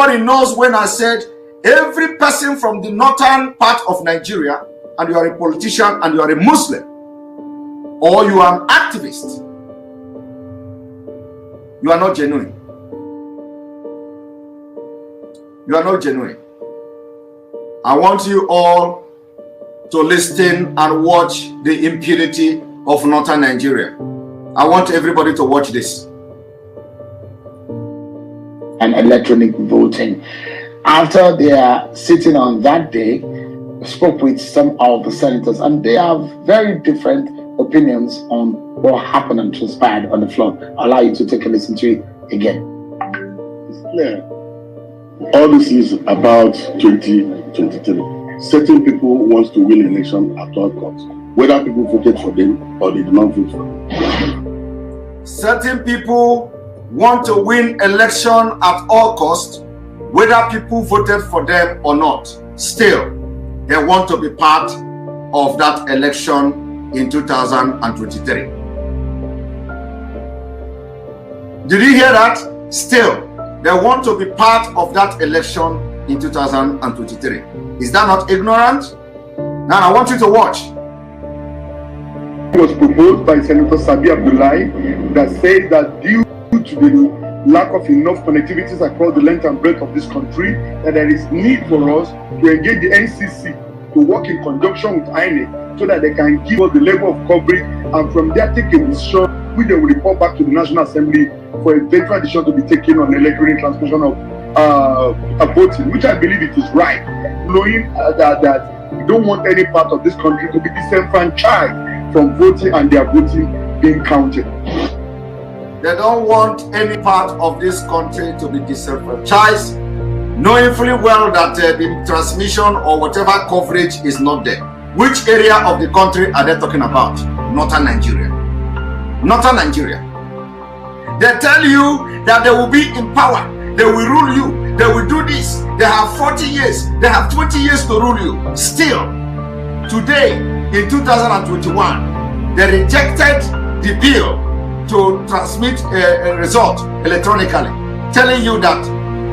Everybody knows when I said every person from the northern part of Nigeria, and you are a politician and you are a Muslim, or you are an activist, you are not genuine. You are not genuine. I want you all to listen and watch the impunity of northern Nigeria. I want everybody to watch this. And electronic voting. After they are sitting on that day, I spoke with some of the senators, and they have very different opinions on what happened and transpired on the floor. I'll allow you to take a listen to it again. It's clear. All this is about 2023. Certain people want to win election at all costs, whether people voted for them or they did not vote for them. Certain people want to win election at all costs, whether people voted for them or not. Still, they want to be part of that election in 2023. Did you hear that? Still, they want to be part of that election in 2023. Is that not ignorant? Now I want you to watch. It was proposed by Senator Sabi Abdullahi that says that due to the lack of enough connectivities across the length and breadth of this country, that there is need for us to engage the NCC to work in conjunction with INEC so that they can give us the level of coverage, and from there take a decision which they will report back to the National Assembly for a eventual decision to be taken on electronic transmission of voting, which I believe it is right, knowing that we don't want any part of this country to be disenfranchised from voting and their voting being counted. They don't want any part of this country to be disenfranchised, knowing fully well that the transmission or whatever coverage is not there. Which area of the country are they talking about? Northern Nigeria. Northern Nigeria. They tell you that they will be in power, they will rule you, they will do this, they have 40 years, they have 20 years to rule you. Still, today in 2021, they rejected the bill to transmit a result electronically, telling you that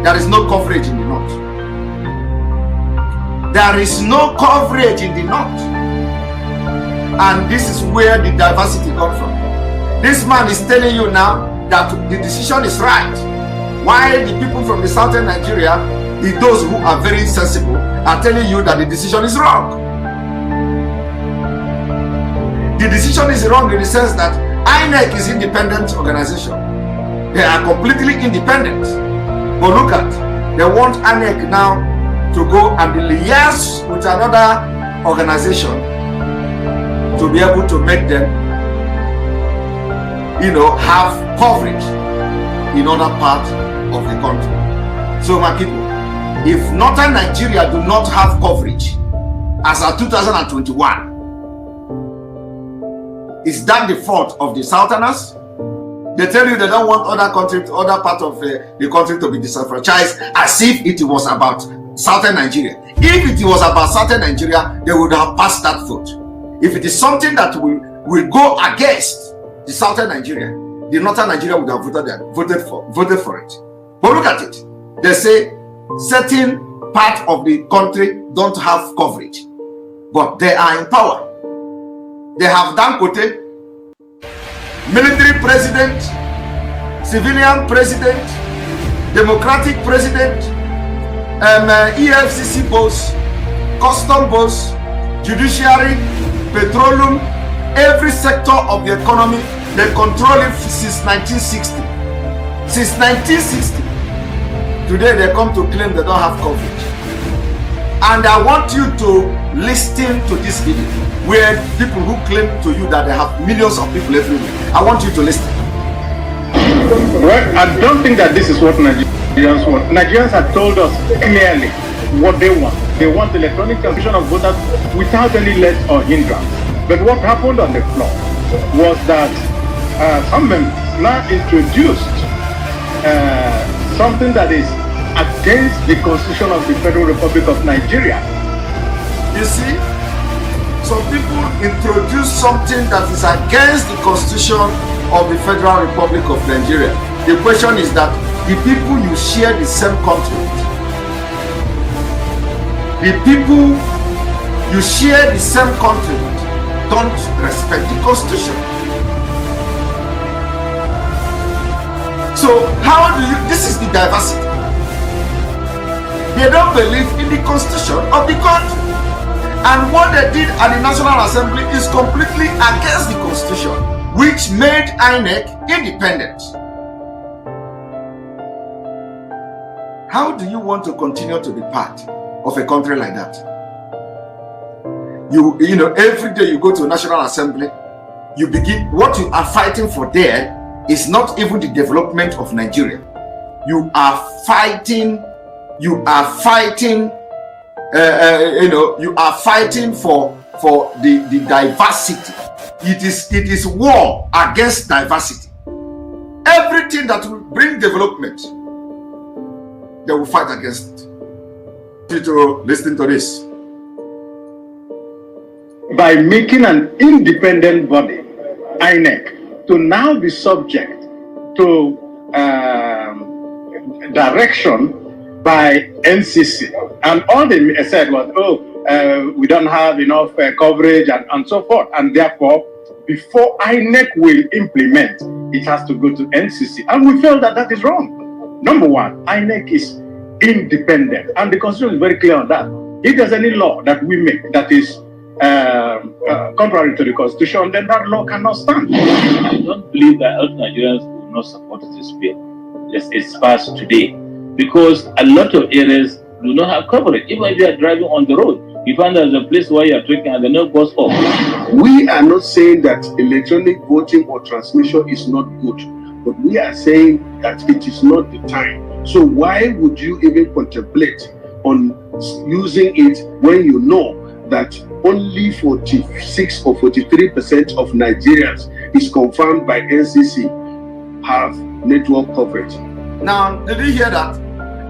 there is no coverage in the north. There is no coverage in the north. And this is where the diversity comes from. This man is telling you now that the decision is right, while the people from the southern Nigeria, those who are very sensible, are telling you that the decision is wrong. The decision is wrong in the sense that INEC is independent organization. They are completely independent. But look at, they want INEC now to go and liaise with another organization to be able to make them, have coverage in other parts of the country. So my people, if northern Nigeria do not have coverage as of 2021, is that the fault of the southerners? They tell you they don't want other part of the country to be disenfranchised, as if it was about southern Nigeria. If it was about southern Nigeria, they would have passed that vote. If it is something that will go against the southern Nigeria, the northern Nigeria would have voted for it. But look at it. They say certain part of the country don't have coverage, but they are in power. They have Dangote, military president, civilian president, democratic president, EFCC boss, custom boss, judiciary, petroleum, every sector of the economy. They control it since 1960. Since 1960. Today they come to claim they don't have coverage. And I want you to listen to this video, where people who claim to you that they have millions of people everywhere. I want you to listen. Well, I don't think that this is what Nigerians want. Nigerians have told us clearly what they want. They want electronic transmission of voters without any let or hindrance. But what happened on the floor was that some members now introduced something that is against the Constitution of the Federal Republic of Nigeria. You see, some people introduce something that is against the Constitution of the Federal Republic of Nigeria. The question is that, the people you share the same country with, the people you share the same country with, don't respect the constitution. So how do you, this is the diversity. They don't believe in the constitution of the country. And what they did at the National Assembly is completely against the constitution, which made INEC independent. How do you want to continue to be part of a country like that? You know, every day you go to a National Assembly, you begin, what you are fighting for there is not even the development of Nigeria. You are fighting for the diversity. It is war against diversity. Everything that will bring development, they will fight against it. You to listen to this. By making an independent body, INEC, to now be subject to direction by NCC, and all they said was, we don't have enough coverage and so forth, and therefore, before INEC will implement, it has to go to NCC, and we felt that that is wrong. Number one, INEC is independent, and the Constitution is very clear on that. If there's any law that we make that is contrary to the Constitution, then that law cannot stand. I don't believe that all Nigerians will not support this bill. It's passed today, because a lot of areas do not have coverage. Even if you are driving on the road, you find there's a place where you are trekking and the no goes off. We are not saying that electronic voting or transmission is not good, but we are saying that it is not the time. So why would you even contemplate on using it when you know that only 46 or 43% of Nigerians is confirmed by NCC have network coverage? Now, did you hear that?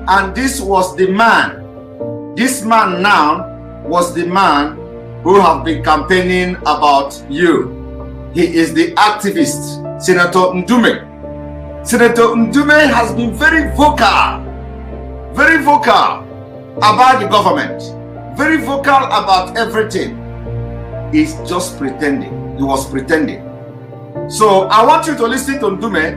And this was the man. This man now was the man who have been campaigning about you. He is the activist, Senator Ndume. Senator Ndume has been very vocal about the government, very vocal about everything. He's just pretending. He was pretending. So I want you to listen to Ndume.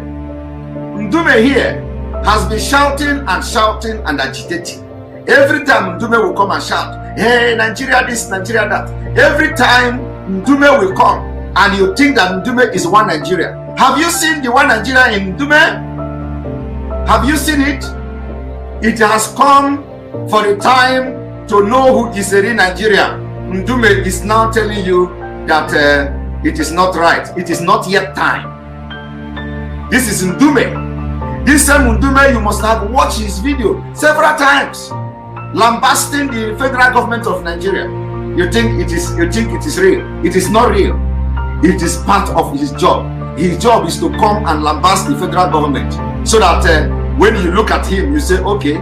Ndume here has been shouting and agitating. Every time Ndume will come and shout, hey, Nigeria this, Nigeria that. Every time Ndume will come and you think that Ndume is one Nigeria. Have you seen the one Nigeria in Ndume? Have you seen it? It has come for the time to know who is a real Nigeria. Ndume is now telling you that it is not right. It is not yet time. This is Ndume. This same Ndume, you must have watched his video several times, lambasting the federal government of Nigeria. You think it is real. It is not real. It is part of his job. His job is to come and lambast the federal government, so that when you look at him, you say, okay,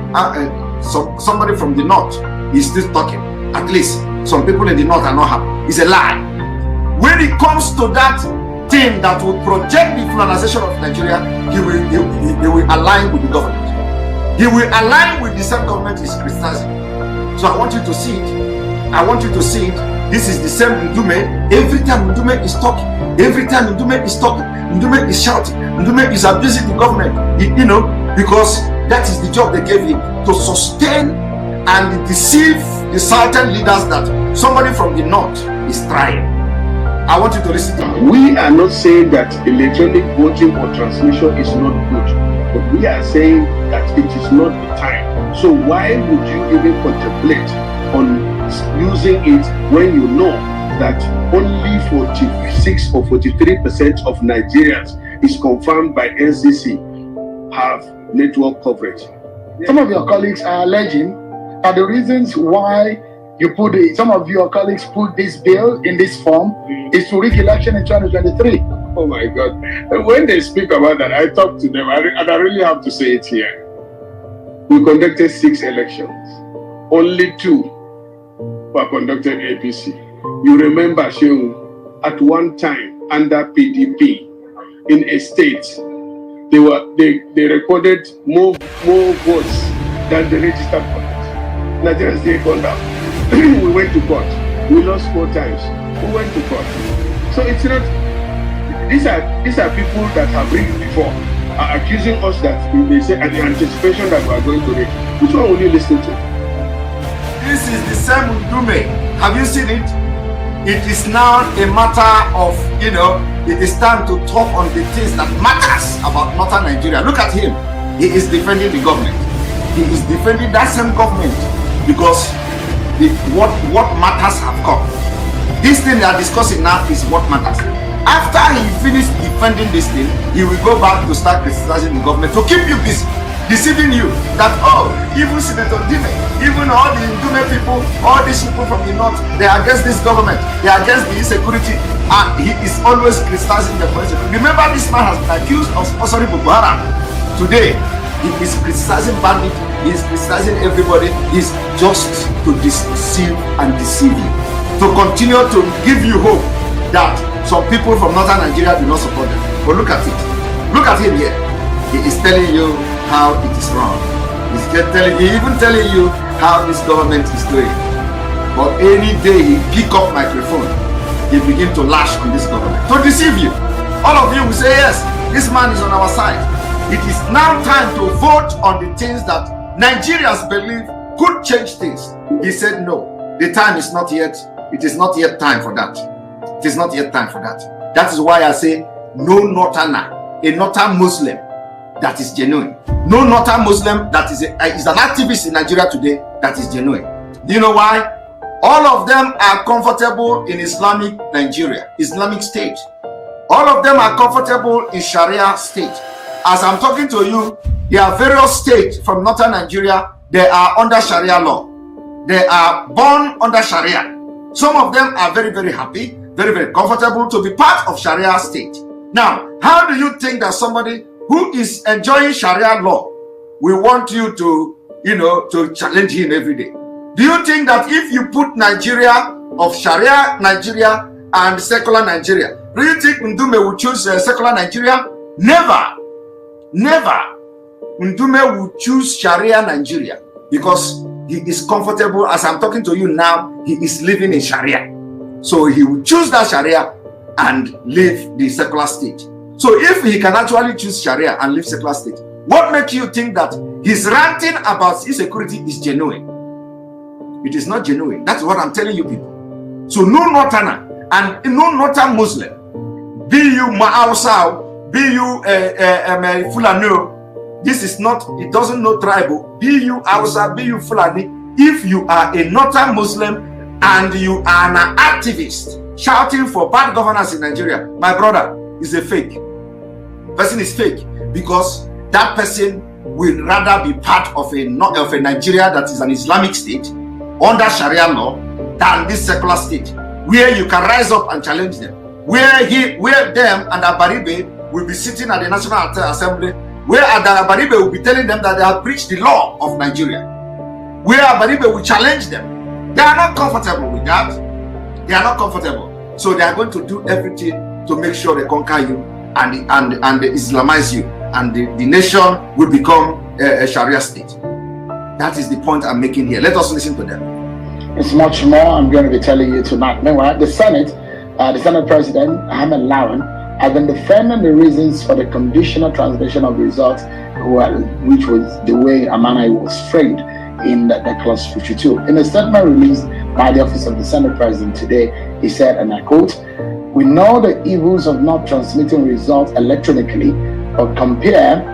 so somebody from the north is still talking. At least some people in the north are not happy. It's a lie. When it comes to that thing that will project the Fulanization of Nigeria, he will align with the government. He will align with the same government is criticizing. So I want you to see it. I want you to see it. This is the same Ndume. Every time Ndume is talking, Ndume is shouting, Ndume is abusing the government. You know, because that is the job they gave him, to sustain and deceive the southern leaders that somebody from the north is trying. I want you to listen to me. We are not saying that electronic voting or transmission is not good, but we are saying that it is not the time. So why would you even contemplate on using it when you know that only 46 or 43% of Nigerians is confirmed by NCC have network coverage? Some of your colleagues are alleging that the reasons why you put it, some of your colleagues put this bill in this form is to rig election in 2023. Oh my God. And when they speak about that, I talk to them, and I really have to say it here. We conducted 6 elections. Only 2 were conducted APC. You remember, Shehu, at one time under PDP in a state, they recorded more votes than the registered voters. Nigerians did gone down. We went to court. We lost 4 times. We went to court. So it's not. These are people that have read before, are accusing us that they say at the anticipation that we are going to read. Which one will you listen to? This is the same with Dume. Have you seen it? It is now a matter of, it is time to talk on the things that matters about northern Nigeria. Look at him. He is defending the government. He is defending that same government because what matters have come. This thing they are discussing now is what matters. After he finished defending this thing, he will go back to start criticizing the government to keep you busy, deceiving you that, even Senator Dime, even all the Dume people, all these people from the north, they are against this government, they are against the insecurity, and he is always criticizing the president. Remember, this man has been accused of sponsoring Boko Haram. Today, he is criticizing bandit, he is criticizing everybody. He is just to deceive and deceive you, to continue to give you hope that some people from northern Nigeria do not support them. But look at it. Look at him here. He is telling you how it is wrong. He's even telling you how this government is doing. But any day he pick up microphone, he begin to lash on this government to deceive you. All of you will say, yes, this man is on our side. It is now time to vote on the things that Nigerians believe could change things. He said no. The time is not yet. It is not yet time for that. It is not yet time for that. That is why I say no northerner, a northern Muslim that is genuine. No northern Muslim that is an activist in Nigeria today that is genuine. Do you know why? All of them are comfortable in Islamic Nigeria, Islamic State. All of them are comfortable in Sharia state. As I'm talking to you, there are various states from northern Nigeria. They are under Sharia law. They are born under Sharia. Some of them are very, very happy, very, very comfortable to be part of Sharia state. Now, how do you think that somebody who is enjoying Sharia law will want you to, to challenge him every day? Do you think that if you put Nigeria of Sharia Nigeria and secular Nigeria, do you think Ndume will choose secular Nigeria? Never. Never. Ndume will choose Sharia Nigeria because he is comfortable. As I'm talking to you now, he is living in Sharia. So he will choose that Sharia and leave the secular state. So if he can actually choose Sharia and leave secular state, what makes you think that his ranting about insecurity is genuine? It is not genuine. That's what I'm telling you people. So no northerner and no northern Muslim, be you Ma'ausau, be you Fulani, this is not, it doesn't know tribal, be you Hausa, be you Fulani. If you are a northern Muslim and you are an activist shouting for bad governance in Nigeria, my brother, is a fake. Person is fake because that person will rather be part of a Nigeria that is an Islamic state under Sharia law than this secular state where you can rise up and challenge them, where them and Abaribe will be sitting at the National Assembly, where Abaribe will be telling them that they have breached the law of Nigeria, where Abaribe will challenge them. They are not comfortable with that. They are not comfortable, so they are going to do everything to make sure they conquer you and they Islamize you, and the nation will become a Sharia state. That is the point I'm making here. Let us listen to them. It's much more I'm going to be telling you tonight. Meanwhile, the Senate President, Ahmed Lawan, has been defending the reasons for the conditional transmission of results, which was the way Amana was framed in the Clause 52. In a statement released by the Office of the Senate President today, he said, and I quote, "We know the evils of not transmitting results electronically, but compare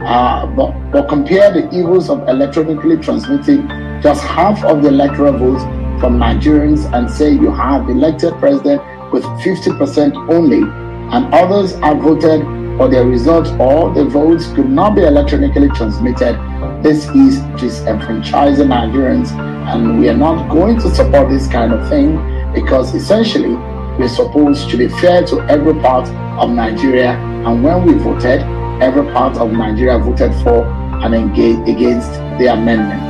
the evils of electronically transmitting just half of the electoral votes from Nigerians and say you have elected president with 50% only, and others have voted for their results or the votes could not be electronically transmitted. This is disenfranchising Nigerians, and we are not going to support this kind of thing because essentially we're supposed to be fair to every part of Nigeria, and when we voted, every part of Nigeria voted for and engaged against the amendment."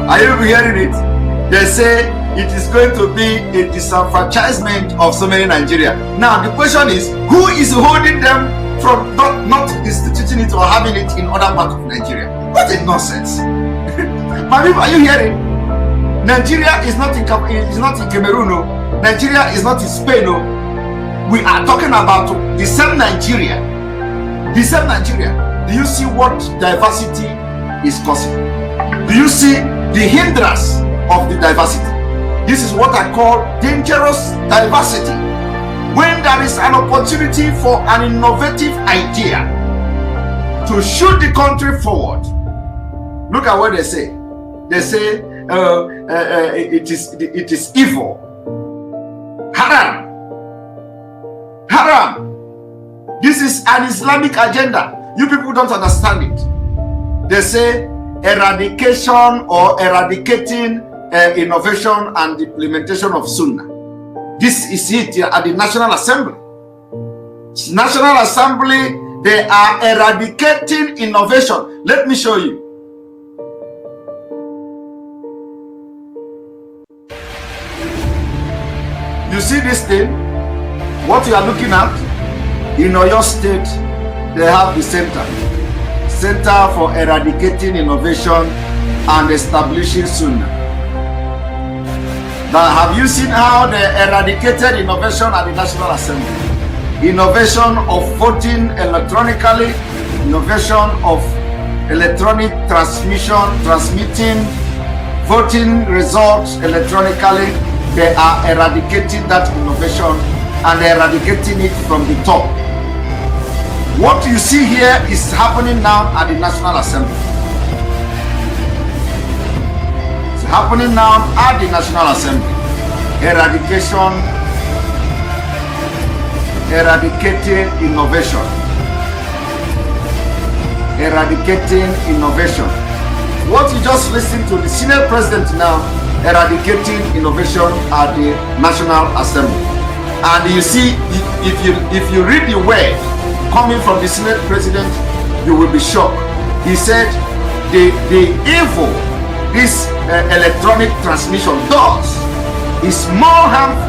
Are you hearing it? They say it is going to be a disenfranchisement of so many Nigeria. Now the question is, who is holding them from not instituting it or having it in other parts of Nigeria? What a nonsense. My people, are you hearing? Nigeria is not in Cameroon. No. Nigeria is not in Spain. No. We are talking about the same Nigeria. The same Nigeria. Do you see what diversity is causing? Do you see the hindrance of the diversity? This is what I call dangerous diversity. When there is an opportunity for an innovative idea to shoot the country forward, look at what they say. They say it is evil. Haram. Haram. This is an Islamic agenda. You people don't understand it. They say eradication or eradicating innovation and implementation of Sunnah. This is it at the National Assembly. National Assembly, they are eradicating innovation. Let me show you. You see this thing? What you are looking at? In Oyo State, they have the Center for Eradicating Innovation and Establishing Sunnah. Now, have you seen how they eradicated innovation at the National Assembly? Innovation of voting electronically, innovation of electronic transmitting voting results electronically. They are eradicating that innovation and eradicating it from the top. What you see here is happening now at the National Assembly. It's happening now at the National Assembly. Eradicating innovation. Eradicating innovation. What you just listened to, the Senate President now eradicating innovation at the National Assembly. And you see, if you read the word coming from the Senate President, you will be shocked. He said the evil this electronic transmission does is more harmful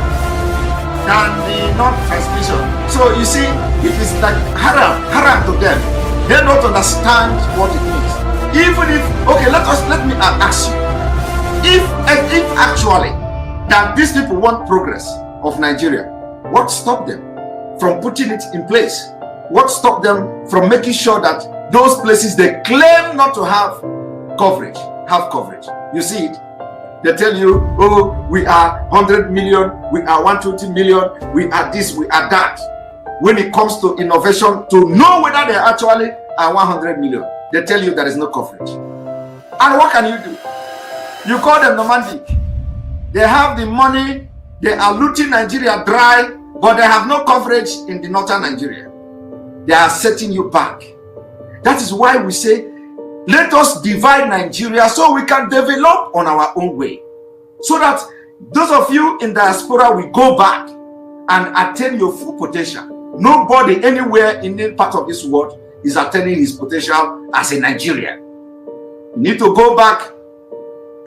than the non-transmission. So you see, it is like haram to them. They don't understand what it means. Even if, okay, let me ask you, if actually that these people want progress of Nigeria, what stopped them from putting it in place? What stopped them from making sure that those places they claim not to have coverage? You see it? They tell you, oh, we are 100 million, we are 120 million, we are this, we are that. When it comes to innovation, to know whether they actually are 100 million, they tell you there is no coverage. And what can you do? You call them nomadic. They have the money, they are looting Nigeria dry, but they have no coverage in the northern Nigeria. They are setting you back. That is why we say, let us divide Nigeria so we can develop on our own way. So that those of you in diaspora will go back and attain your full potential. Nobody anywhere in any part of this world is attaining his potential as a Nigerian. You need to go back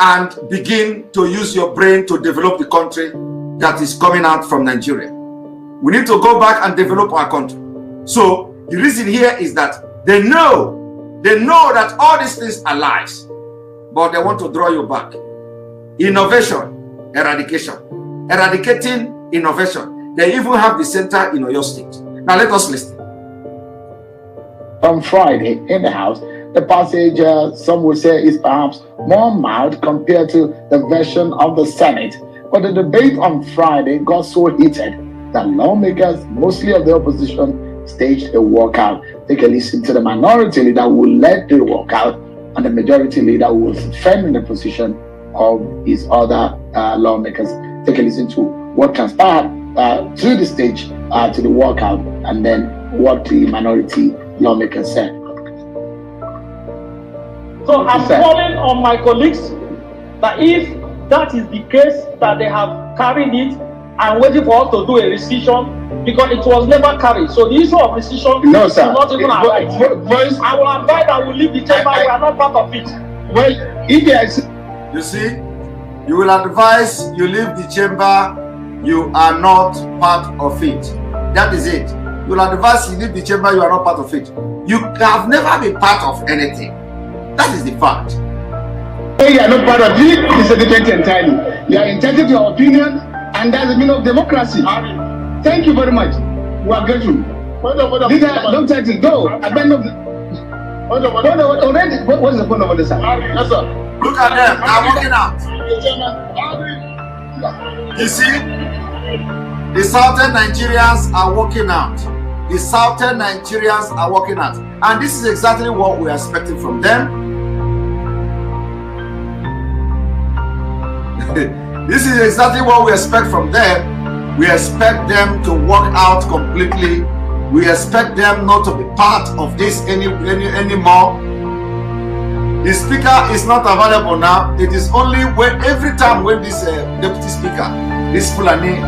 and begin to use your brain to develop the country that is coming out from Nigeria. We need to go back and develop our country. So the reason here is that they know that all these things are lies, but they want to draw you back. Innovation, eradication, eradicating innovation. They even have the center in Oyo State. Now let us listen. On Friday in the House, the passage, some would say, is perhaps more mild compared to the version of the Senate. But the debate on Friday got so heated that lawmakers, mostly of the opposition, staged a walkout. Take a listen to the minority leader who led the walkout and the majority leader who was defending the position of his other lawmakers. Take a listen to what transpired to the stage, to the walkout, and then what the minority lawmakers said. So I'm calling on my colleagues that if that is the case, that they have carried it and waiting for us to do a rescission, because it was never carried. So the issue of rescission is not even arise. I will advise that we leave the chamber. We are not part of it. Well, if you see, you will advise you leave the chamber. You are not part of it. That is it. you will advise, you leave the chamber, you are not part of it. You have never been part of anything. That is the fact. You are not part of it, it's a different entirely. You are entitled to your opinion, and that's the meaning of democracy. Thank you very much. We are grateful. Leader, don't try to go. Already, what is the point of this? Yes, sir. Look at them, they are walking out. You see, the southern Nigerians are walking out. The southern Nigerians are walking out. And this is exactly what we are expecting from them. This is exactly what we expect from them. We expect them to walk out completely. We expect them not to be part of this anymore. The speaker is not available now. It is only when every time when this deputy speaker, this Fulani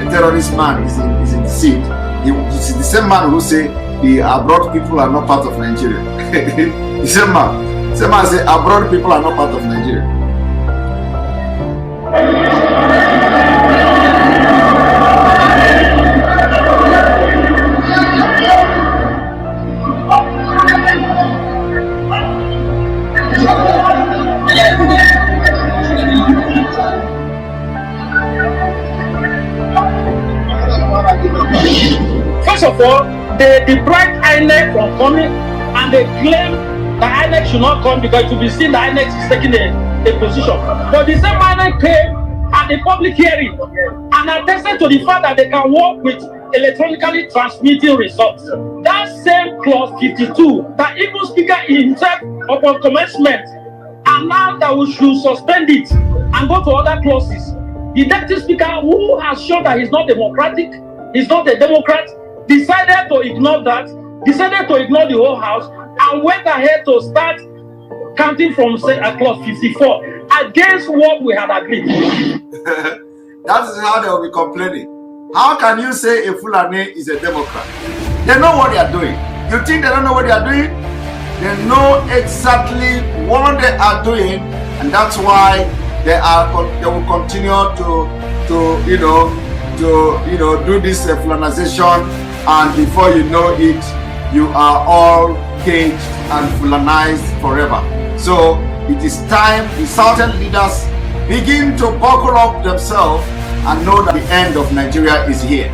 terrorist man is in the seat, it's the same man who say the abroad people are not part of Nigeria. The same man say abroad people are not part of Nigeria. First of all, they deprived INEC from coming, and they claim that INEC should not come because it will be seen that INEC is taking a position. But the same INEC came at the public hearing and attested to the fact that they can work with electronically transmitting results. That same clause 52, that even speaker himself upon commencement announced that we should suspend it and go to other clauses. The deputy speaker, who has shown that he's not democratic, he's not a Democrat, decided to ignore that, decided to ignore the whole house, and went ahead to start counting from clause 54 against what we had agreed. That is how they will be complaining. How can you say a Fulani is a Democrat? They know what they are doing. You think they don't know what they are doing? They know exactly what they are doing, and that's why they will continue to do this Fulanization, and before you know it, you are all caged and Fulanized forever. So it is time the southern leaders begin to buckle up themselves and know that the end of Nigeria is here.